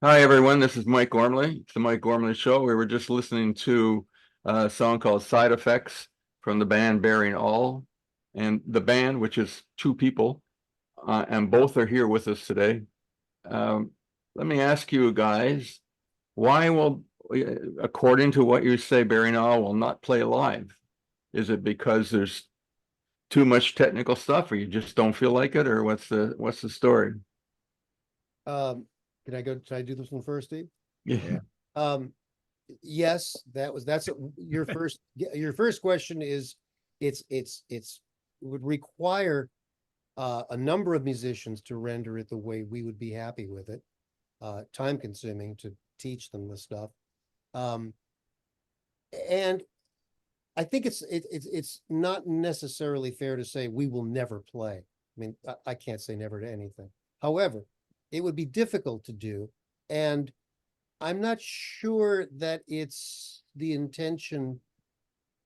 Hi, everyone. This is Mike Gormley. It's the Mike Gormley Show. We were just listening to a song called Side Effects from the band Bearing All. And the band, which is two people, and both are here with us today. Um, Let me ask you guys, why will, according to what you say, Bearing All will not play live? Is it because there's too much technical stuff, or you just don't feel like it, or what's the story? Um, should I do this one first, Steve? Yeah. Um, yes, that's your first question is it's would require a number of musicians to render it the way we would be happy with it. Time consuming to teach them the stuff. Um, and I think it's not necessarily fair to say we will never play. I mean, I can't say never to anything. However, it would be difficult to do, and I'm not sure that it's the intention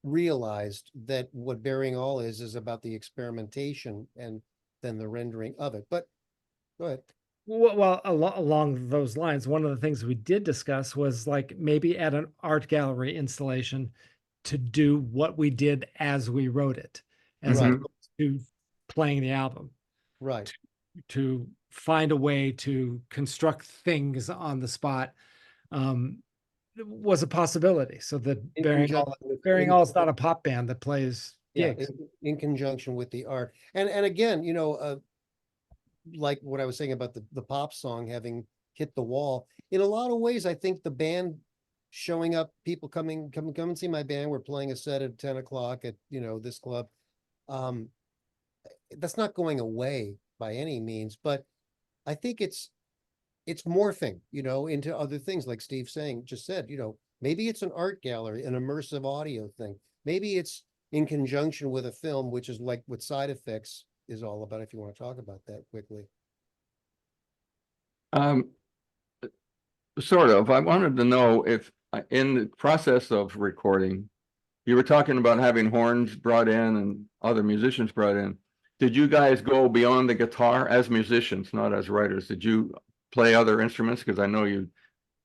realized that what Bearing All is about the experimentation and then the rendering of it. But go ahead. Well, along those lines, one of the things we did discuss was like maybe at an art gallery installation to do what we did as we wrote it, as Right. opposed to playing the album, Right. to find a way to construct things on the spot, um, was a possibility. So that In Bearing conjunction All, with Bearing All is not a pop band that plays yeah, gigs. in conjunction with the art. And again, like what I was saying about the pop song having hit the wall. In a lot of ways, I think the band showing up, people come and see my band. We're playing a set at 10 o'clock at this club. Um, that's not going away by any means, but I think it's morphing, into other things, like Steve just said, maybe it's an art gallery, an immersive audio thing. Maybe it's in conjunction with a film, which is like what Side Effects is all about, if you want to talk about that quickly. Um, Sort of. I wanted to know if in the process of recording, you were talking about having horns brought in and other musicians brought in. Did you guys go beyond the guitar as musicians, not as writers? Did you play other instruments? Because I know you Oh,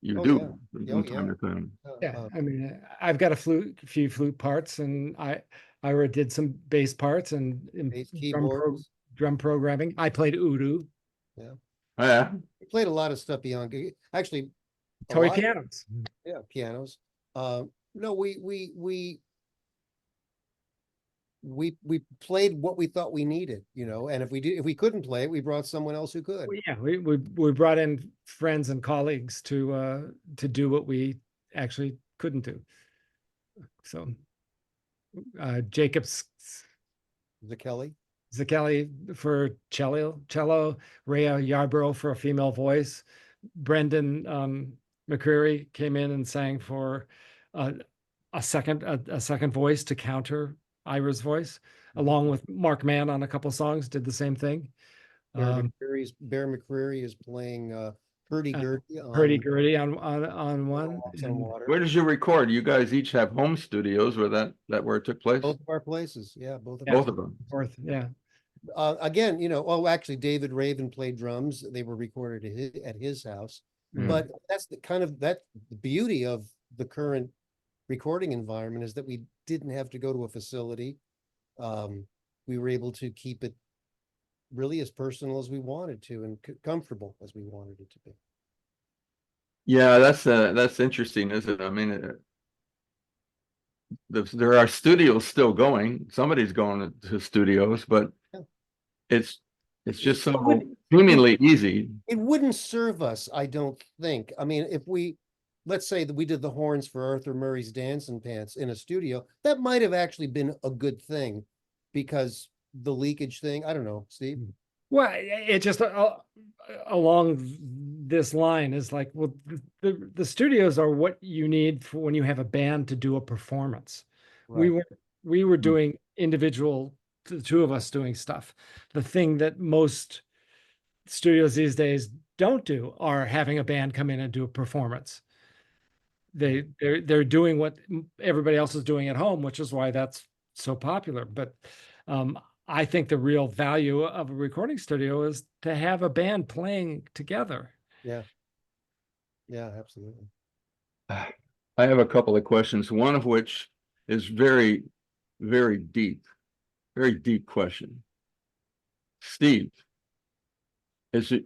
yeah. do Oh, from time yeah. to time. Yeah, I mean, I've got a few flute parts, and I did some bass parts and Bass drum keyboards. drum programming. I played Udu, Yeah. Oh, yeah. We played a lot of stuff beyond, actually, a toy lot, pianos. yeah, pianos. No, we played what we thought we needed, and if we couldn't play it, we brought someone else who could. Well, yeah, we brought in friends and colleagues to do what we actually couldn't do. So Jacobs The Kelly. Zacchelli for cello, Rhea Yarborough for a female voice, Brendan McCreary came in and sang for uh, a second voice to counter Ira's voice, along with Mark Mann on a couple songs, did the same thing. Bear McCreary is playing Hurdy-gurdy Hurdy-gurdy on one. Walks on Water. Where did you record? You guys each have home studios where where it took place? Both of our places, yeah, both of Both of them. Fourth, yeah. Again, actually, David Raven played drums. They were recorded at his house. But that's the beauty of the current recording environment, is that we didn't have to go to a facility. We were able to keep it really as personal as we wanted to, and comfortable as we wanted it to be. Yeah, that's interesting, isn't it? I mean, there are studios still going. Somebody's going to studios, but Yeah. it's just It so would- seemingly easy. It wouldn't serve us, I don't think. I mean, let's say that we did the horns for Arthur Murray's Dancing Pants in a studio, that might have actually been a good thing, because the leakage thing, I don't know, Steve. Well, it just along this line is like, well, the studios are what you need for when you have a band to do a performance. Right. We were doing individual, the two of us doing stuff. The thing that most studios these days don't do are having a band come in and do a performance. They're doing what everybody else is doing at home, which is why that's so popular. But I think the real value of a recording studio is to have a band playing together. Yeah. Yeah, absolutely. I have a couple of questions, one of which is very, very deep question. Steve, is it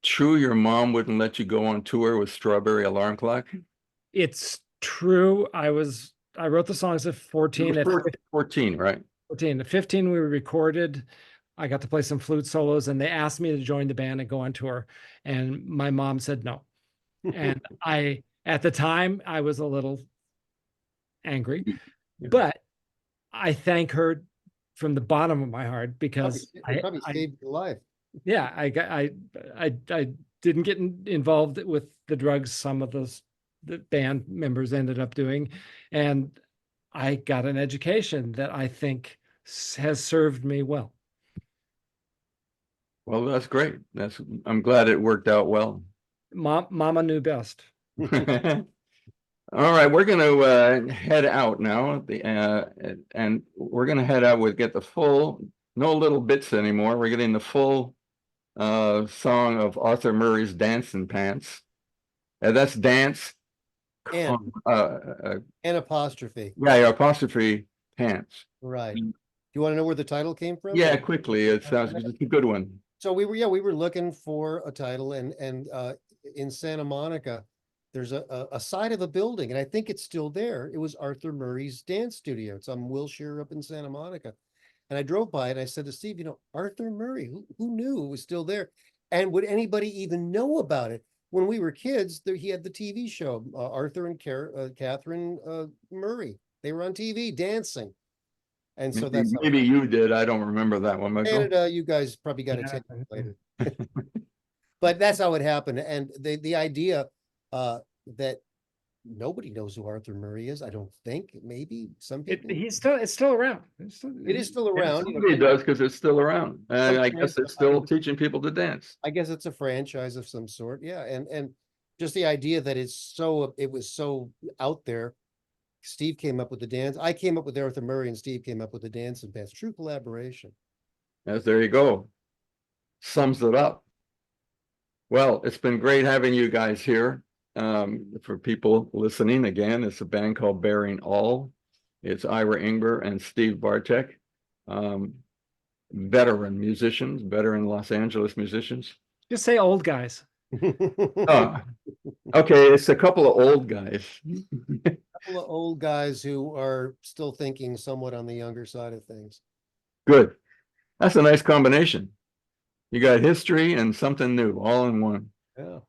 true your mom wouldn't let you go on tour with Strawberry Alarm Clock? It's true. I wrote the songs at 14. At 14, right? 14. At 15, we recorded. I got to play some flute solos, and they asked me to join the band and go on tour. And my mom said no. And at the time, I was a little angry, Yeah. but I thank her from the bottom of my heart because Probably saved your life. yeah, I didn't get involved with the drugs some of the band members ended up doing, and I got an education that I think has served me well. Well, that's great. I'm glad it worked out well. Mama knew best. All right, we're going to head out now. And we're going to head out with get the full, no little bits anymore. We're getting the full song of Arthur Murray's Dancing Pants. That's dance. And Yeah, apostrophe. apostrophe pants. Right. Do you want to know where the title came from? Yeah, quickly. It's a good one. So we were looking for a title, and in Santa Monica, there's a side of a building, and I think it's still there. It was Arthur Murray's dance studio. It's on Wilshire up in Santa Monica. And I drove by and I said to Steve, Arthur Murray, who knew it was still there? And would anybody even know about it? When we were kids, he had the TV show, Arthur and Catherine Murray. They were on TV dancing. And so that's maybe you did. I don't remember that one. Canada, you guys probably got to take it later. But that's how it happened. And the idea that nobody knows who Arthur Murray is, I don't think. Maybe some people. It's still around. It is still around. It does because it's still around. And I guess it's still teaching people to dance. I guess it's a franchise of some sort. Yeah. And just the idea that it was so out there. Steve came up with the dance. I came up with Arthur Murray, and Steve came up with the dance and dance. True collaboration. Yes, there you go. Sums it up. Well, it's been great having you guys here. For people listening, again, it's a band called Bearing All. It's Ira Ingber and Steve Bartek, veteran musicians, veteran Los Angeles musicians. Just say old guys. Oh, okay, it's a couple of old guys. Couple of old guys who are still thinking somewhat on the younger side of things. Good. That's a nice combination. You got history and something new all in one. Yeah.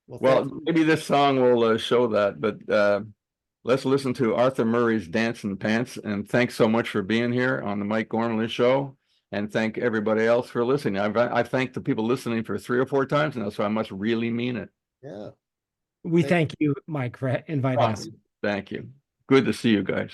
Well, maybe this song will show that, but let's listen to Arthur Murray's Dancing Pants. And thanks so much for being here on the Mike Gormley Show. And thank everybody else for listening. I thank the people listening for 3 or 4 times now, so I must really mean it. Yeah. We thank you, Mike, for inviting us. Thank you. Good to see you guys.